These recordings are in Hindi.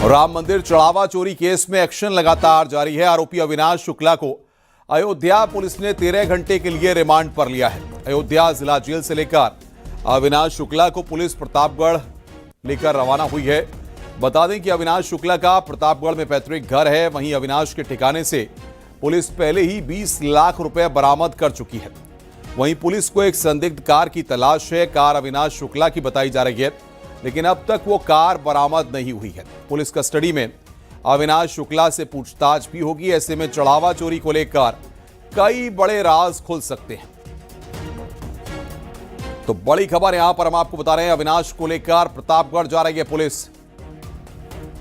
राम मंदिर चढ़ावा चोरी केस में एक्शन लगातार जारी है। आरोपी अविनाश शुक्ला को अयोध्या पुलिस ने 13 घंटे के लिए रिमांड पर लिया है। अयोध्या जिला जेल से लेकर अविनाश शुक्ला को पुलिस प्रतापगढ़ लेकर रवाना हुई है। बता दें कि अविनाश शुक्ला का प्रतापगढ़ में पैतृक घर है। वहीं अविनाश के ठिकाने से पुलिस पहले ही 20 लाख रुपए बरामद कर चुकी है। वहीं पुलिस को एक संदिग्ध कार की तलाश है। कार अविनाश शुक्ला की बताई जा रही है, लेकिन अब तक वो कार बरामद नहीं हुई है। पुलिस कस्टडी में अविनाश शुक्ला से पूछताछ भी होगी। ऐसे में चढ़ावा चोरी को लेकर कई बड़े राज खुल सकते हैं। तो बड़ी खबर यहां पर हम आपको बता रहे हैं, अविनाश को लेकर प्रतापगढ़ जा रही है पुलिस।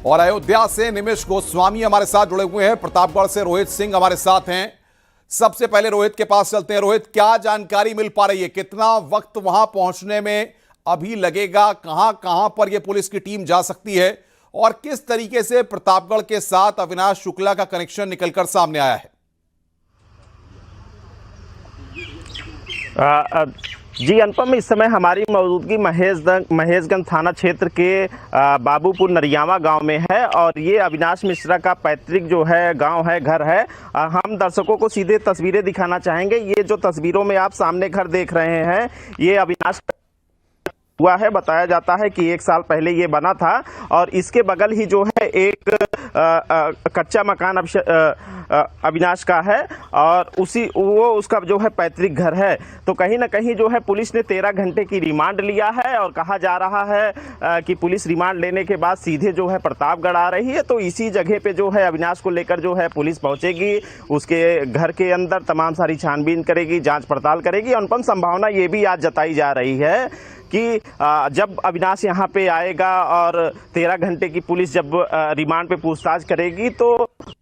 और अयोध्या से निमिष गोस्वामी हमारे साथ जुड़े हुए हैं। प्रतापगढ़ से रोहित सिंह हमारे साथ हैं। सबसे पहले रोहित के पास चलते हैं। रोहित, क्या जानकारी मिल पा रही है? कितना वक्त वहां पहुंचने में अभी लगेगा? कहां कहां पर यह पुलिस की टीम जा सकती है और किस तरीके से प्रतापगढ़ के साथ अविनाश शुक्ला का कनेक्शन निकलकर सामने आया है? जी अनुपम, इस समय हमारी मौजूदगी महेशगंज थाना क्षेत्र के बाबूपुर नरियावा गांव में है और ये अविनाश मिश्रा का पैतृक जो है गांव है, घर है। हम दर्शकों को सीधे तस्वीरें दिखाना चाहेंगे। ये जो तस्वीरों में आप सामने घर देख रहे हैं, ये अविनाश हुआ है। बताया जाता है कि 1 साल पहले ये बना था और इसके बगल ही जो है एक कच्चा मकान अविनाश का है और उसका जो है पैतृक घर है। तो कहीं ना कहीं जो है पुलिस ने 13 घंटे की रिमांड लिया है और कहा जा रहा है कि पुलिस रिमांड लेने के बाद सीधे जो है प्रतापगढ़ आ रही है। तो इसी जगह पे जो है अविनाश को लेकर जो है पुलिस पहुंचेगी, उसके घर के अंदर तमाम सारी छानबीन करेगी, जांच पड़ताल करेगी। अनुपम, संभावना ये भी आज जताई जा रही है कि जब अविनाश यहाँ पे आएगा और 13 घंटे की पुलिस जब रिमांड पे पूछताछ करेगी तो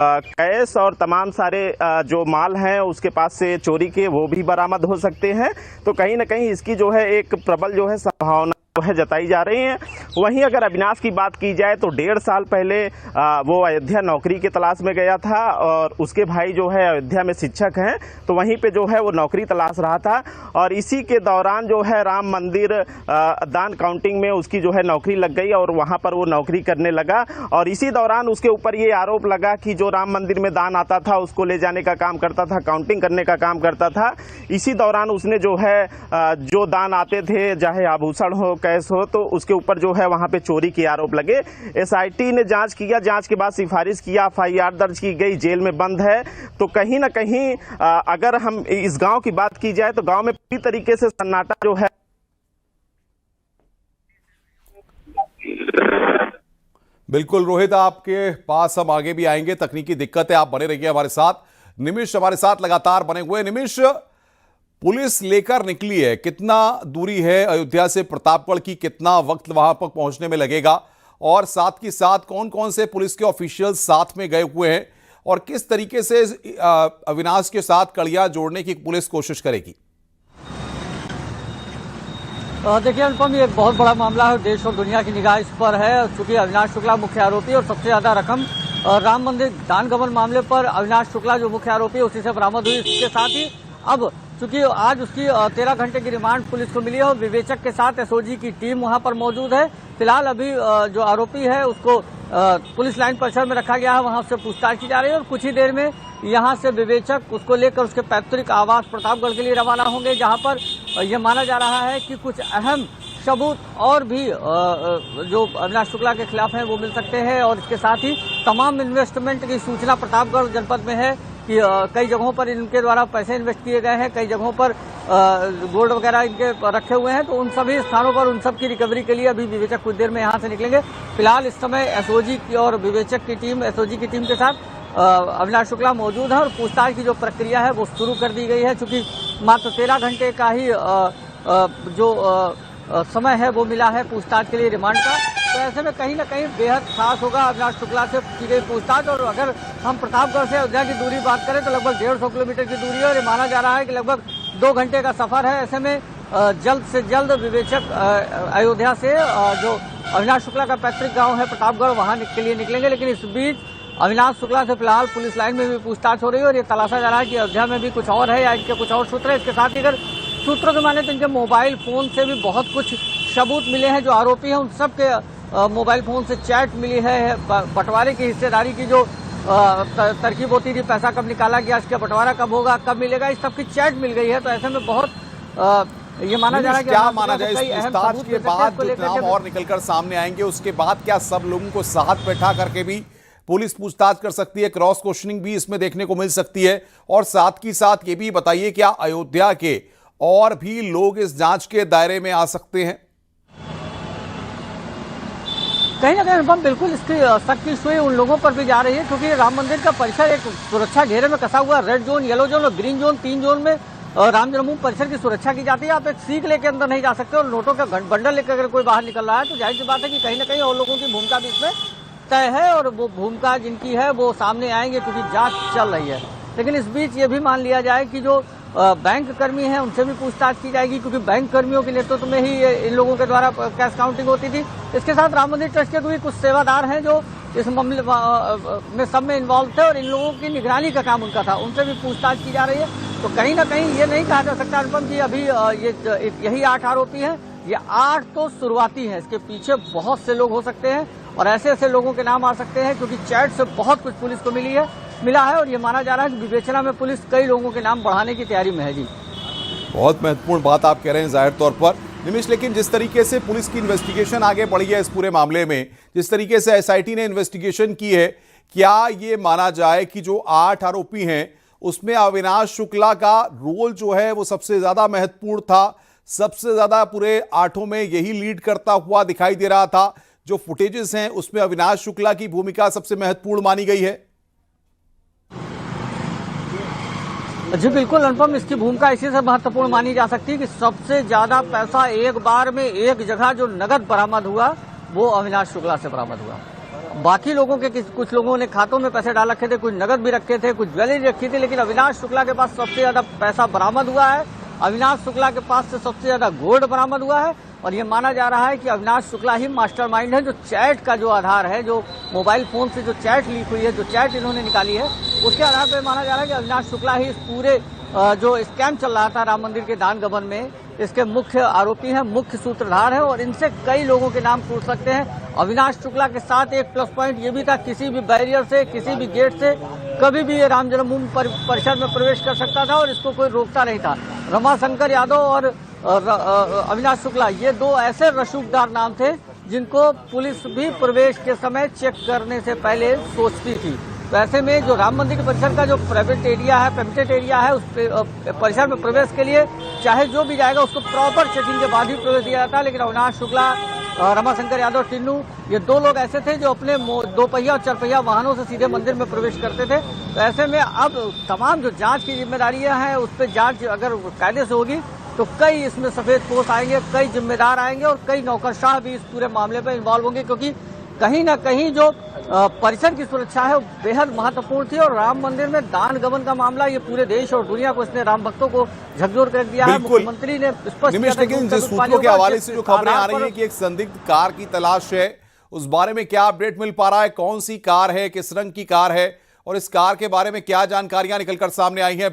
कैश और तमाम सारे जो माल हैं उसके पास से चोरी के वो भी बरामद हो सकते हैं। तो कहीं ना कहीं इसकी जो है एक प्रबल जो है संभावना है जताई जा रही है। वहीं अगर अविनाश की बात की जाए तो 1.5 साल पहले वो अयोध्या नौकरी की तलाश में गया था और उसके भाई जो है अयोध्या में शिक्षक हैं, तो वहीं पे जो है वो नौकरी तलाश रहा था और इसी के दौरान जो है राम मंदिर दान काउंटिंग में उसकी जो है नौकरी लग गई और वहां पर वो नौकरी करने लगा। और इसी दौरान उसके ऊपर ये आरोप लगा कि जो राम मंदिर में दान आता था उसको ले जाने का काम करता था, काउंटिंग करने का काम करता था। इसी दौरान उसने जो है जो दान आते थे, चाहे आभूषण हो, कैश हो, तो उसके ऊपर जो है वहां पे चोरी के आरोप लगे। एसआईटी ने जांच किया, जांच के बाद सिफारिश किया, एफआईआर दर्ज की गई, जेल में बंद है। तो कहीं ना कहीं अगर हम इस गांव की बात की जाए तो गांव में पूरी तरीके से सन्नाटा जो है। बिल्कुल रोहित, आपके पास हम आगे भी आएंगे। तकनीकी दिक्कत है, आप बने रहिए हमारे साथ। निमिष हमारे साथ लगातार बने हुए। निमिष, पुलिस लेकर निकली है, कितना दूरी है अयोध्या से प्रतापगढ़ की? कितना वक्त वहां पर पहुंचने में लगेगा? और साथ ही साथ कौन कौन से पुलिस के ऑफिशियल्स साथ में गए हुए हैं और किस तरीके से अविनाश के साथ कड़ियां जोड़ने की पुलिस कोशिश करेगी? देखिए अनुपम, ये एक बहुत बड़ा मामला है। देश और दुनिया की निगाह इस पर है। चूंकि अविनाश शुक्ला मुख्य आरोपी और सबसे ज्यादा रकम राम मंदिर दान गबन मामले पर अविनाश शुक्ला जो मुख्य आरोपी है उसी से बरामद हुई। इसके साथ ही अब चूंकि आज उसकी 13 घंटे की रिमांड पुलिस को मिली है और विवेचक के साथ एसओजी की टीम वहां पर मौजूद है। फिलहाल अभी जो आरोपी है उसको पुलिस लाइन परिसर में रखा गया है, वहां से पूछताछ की जा रही है और कुछ ही देर में यहां से विवेचक उसको लेकर उसके पैतृक आवास प्रतापगढ़ के लिए रवाना होंगे, जहां पर यह माना जा रहा है कि कुछ अहम सबूत और भी जो अविनाश शुक्ला के खिलाफ हैं वो मिल सकते हैं। और इसके साथ ही तमाम इन्वेस्टमेंट की सूचना प्रतापगढ़ जनपद में है कि कई जगहों पर इनके द्वारा पैसे इन्वेस्ट किए गए हैं, कई जगहों पर गोल्ड वगैरह इनके रखे हुए हैं। तो उन सभी स्थानों पर उन सब की रिकवरी के लिए अभी विवेचक कुछ देर में यहां से निकलेंगे। फिलहाल इस समय एसओजी की और विवेचक की टीम, एसओजी की टीम के साथ अविनाश शुक्ला मौजूद है और पूछताछ की जो प्रक्रिया है वो शुरू कर दी गई है। चूंकि मात्र 13 घंटे का ही जो समय है वो मिला है पूछताछ के लिए रिमांड का, तो ऐसे में कहीं ना कहीं बेहद खास होगा अविनाश शुक्ला से की गई पूछताछ। और अगर हम प्रतापगढ़ से अयोध्या की दूरी बात करें तो लगभग 150 किलोमीटर की दूरी है और ये माना जा रहा है कि लगभग 2 घंटे का सफर है। ऐसे में जल्द से जल्द विवेचक अयोध्या से जो अविनाश शुक्ला का पैतृक गांव है प्रतापगढ़ वहां के लिए निकलेंगे। लेकिन इस बीच अविनाश शुक्ला से फिलहाल पुलिस लाइन में भी पूछताछ हो रही है और ये तलाशा जा रहा है कि अयोध्या में भी कुछ और है या इनके कुछ और सूत्र है। इसके साथ ही अगर सूत्रों के माने तो इनके मोबाइल फोन से भी बहुत कुछ सबूत मिले हैं। जो आरोपी हैं उन सब के मोबाइल फोन से चैट मिली है, बंटवारे की हिस्सेदारी की जो तरकीब होती थी, पैसा कब निकाला गया, इसका बंटवारा कब होगा, कब मिलेगा, इस सब की चैट मिल गई है। तो ऐसे में बहुत ये माना जा रहा है कि क्या माना जाए इस पूछताछ के बाद जो नाम और निकलकर सामने आएंगे उसके बाद क्या सब लोगों को साथ बैठा करके भी पुलिस पूछताछ कर सकती है, क्रॉस क्वेश्चनिंग भी इसमें देखने को मिल सकती है? और साथ ही साथ ये भी बताइए, क्या अयोध्या के और भी लोग इस जांच के दायरे में आ सकते हैं? कहीं ना कहीं अनुपम बिल्कुल इसकी सख्ती सुई उन लोगों पर भी जा रही है, क्योंकि राम मंदिर का परिसर एक सुरक्षा घेरे में कसा हुआ, रेड जोन, येलो जोन और ग्रीन जोन, 3 जोन में राम जन्मभूमि परिसर की सुरक्षा की जाती है। आप एक सीख लेके अंदर नहीं जा सकते और नोटों का बंडल लेकर अगर कोई बाहर निकल रहा है तो जाहिर सी बात है कि कहीं ना कहीं और लोगों की भूमिका भी इसमें तय है, और वो भूमिका जिनकी है वो सामने आएंगे क्योंकि जांच चल रही है। लेकिन इस बीच ये भी मान लिया जाए कि जो बैंक कर्मी हैं उनसे भी पूछताछ की जाएगी, क्योंकि बैंक कर्मियों के नेतृत्व में ही इन लोगों के द्वारा कैश काउंटिंग होती थी। इसके साथ राम मंदिर ट्रस्ट के भी कुछ सेवादार हैं जो इस मामले में सब में इन्वॉल्व थे और इन लोगों की निगरानी का काम उनका था, उनसे भी पूछताछ की जा रही है। तो कहीं ना कहीं ये नहीं कहा जा सकता अनुपम जी अभी यही 8 आरोपी हैं, ये 8 तो शुरुआती हैं, इसके पीछे बहुत से लोग हो सकते हैं और ऐसे ऐसे लोगों के नाम आ सकते हैं, क्योंकि चैट से बहुत कुछ पुलिस को मिला है और ये माना जा रहा है कि विवेचना में पुलिस कई लोगों के नाम बढ़ाने की तैयारी में है। जी बहुत महत्वपूर्ण बात आप कह रहे हैं जाहिर तौर पर निमिष, लेकिन जिस तरीके से पुलिस की इन्वेस्टिगेशन आगे बढ़ी है इस पूरे मामले में, जिस तरीके से एसआईटी ने इन्वेस्टिगेशन की है, क्या ये माना जाए कि जो 8 आरोपी हैं उसमें अविनाश शुक्ला का रोल जो है वो सबसे ज्यादा महत्वपूर्ण था, सबसे ज्यादा पूरे 8 में यही लीड करता हुआ दिखाई दे रहा था? जो फुटेजेस हैं उसमें अविनाश शुक्ला की भूमिका सबसे महत्वपूर्ण मानी गई है। जी बिल्कुल अनुपम, इसकी भूमिका इसी से महत्वपूर्ण मानी जा सकती है कि सबसे ज्यादा पैसा एक बार में एक जगह जो नगद बरामद हुआ वो अविनाश शुक्ला से बरामद हुआ। बाकी लोगों के कुछ लोगों ने खातों में पैसे डाल रखे थे, कुछ नगद भी रखे थे, कुछ ज्वेलरी रखी थी, लेकिन अविनाश शुक्ला के पास सबसे ज्यादा पैसा बरामद हुआ है। अविनाश शुक्ला के पास से सबसे ज्यादा गोल्ड बरामद हुआ है और ये माना जा रहा है कि अविनाश शुक्ला ही मास्टरमाइंड है। जो चैट का जो आधार है, जो मोबाइल फोन से जो चैट लीक हुई है, जो चैट इन्होंने निकाली है, उसके आधार पर माना जा रहा है कि अविनाश शुक्ला ही इस पूरे जो स्कैम चल रहा था राम मंदिर के दान गबन में, इसके मुख्य आरोपी हैं, मुख्य सूत्रधार हैं और इनसे कई लोगों के नाम टूट सकते हैं। अविनाश शुक्ला के साथ एक प्लस पॉइंट ये भी था, किसी भी बैरियर से, किसी भी गेट से कभी भी ये राम जन्मभूमि परिसर में प्रवेश कर सकता था और इसको कोई रोकता नहीं था। रमाशंकर यादव और अविनाश शुक्ला, ये 2 ऐसे रसूखदार नाम थे जिनको पुलिस भी प्रवेश के समय चेक करने से पहले सोचती थी। तो ऐसे में जो राम मंदिर परिसर का जो प्राइवेट एरिया है उस परिसर में प्रवेश के लिए चाहे जो भी जाएगा उसको प्रॉपर चेकिंग के बाद ही प्रवेश दिया जाता है। लेकिन अविनाश शुक्ला, रमाशंकर यादव, टिन्नू, ये 2 लोग ऐसे थे जो अपने 2 पहिया और 4 पहिया वाहनों से सीधे मंदिर में प्रवेश करते थे। तो ऐसे में अब तमाम जो जांच की जिम्मेदारियां हैं उस पर जांच अगर कायदे से होगी तो कई इसमें सफेद पोश आएंगे, कई जिम्मेदार आएंगे और कई नौकरशाह भी इस पूरे मामले में इन्वॉल्व होंगे, क्योंकि कहीं ना कहीं जो परिसर की सुरक्षा है वो बेहद महत्वपूर्ण थी और राम मंदिर में दान गबन का मामला ये पूरे देश और दुनिया को, इसने राम भक्तों को झकझोर कर दिया है। मुख्यमंत्री ने स्पष्ट किया था, लेकिन जिस सूत्रों के हवाले से जो खबरें आ रही है कि एक संदिग्ध कार की तलाश है, उस बारे में क्या अपडेट मिल पा रहा है? कौन सी कार है, किस रंग की कार है और इस कार के बारे में क्या जानकारियां निकलकर सामने आई है?